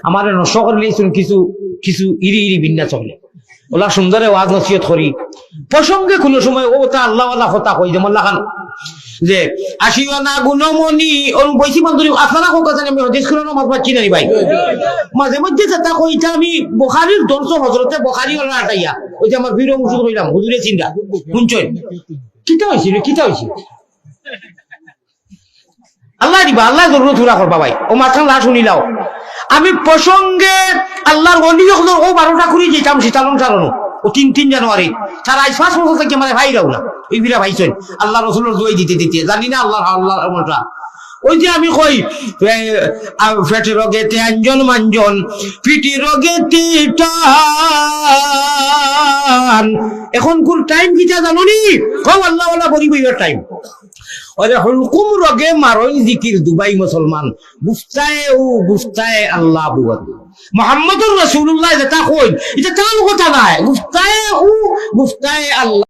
আমার নষ্ট করলে কিছু কিছু ইরি ইরি বিন্যা চলে ওলা সুন্দরে ওয়াজ নসিহত করি প্রসঙ্গে কোনো সময় ও তা আল্লাহ আল্লাহ কথা কই যেমন লাগান যে আসিও না গুণমণি ওর বৈশি বান্ধবী আপনারা কোন কথা আমি হদিস করে নামাজ পাচ্ছি না ভাই মাঝে মধ্যে যেটা কইটা আমি বুখারীর দর্শ হযরতে বুখারী ওলা আটাইয়া ওই যে আমার বীর মুসুদ কইলাম হুজুরে চিন্তা শুনছেন কিটা হইছে কিটা হইছে আল্লাহ দিবা আল্লাহ জরুরত পুরা করবা ভাই ও মাথান লা শুনিলাও আমি প্রসঙ্গে আল্লাহর ওলি হলো ও 12টা করে যেতাম শীতালন চালানো ও 3 জানুয়ারি সারা 5 বছর থেকে মানে ভাইরাও না ওই বিরা ভাইছেন আল্লাহ রাসূলের দোয়াই দিতে দিতে জানি না আল্লাহ আমলটা ওই যে আমি কই পেটে রোগেতে আঞ্জন মাঞ্জন পিটি রোগেতে টান এখন কোন টাইম কিটা জানো নি কও আল্লাহ ওয়ালা বড়ি বইয়ের টাইম ওরে হুলকুম রগে মারই জিকির দুবাই মুসলমান গুফতায়ে আল্লাহ বুয়াত মুহাম্মদুর রাসূলুল্লাহ যেটা কই এটা তার কথা নাই গুফতায়ে আল্লাহ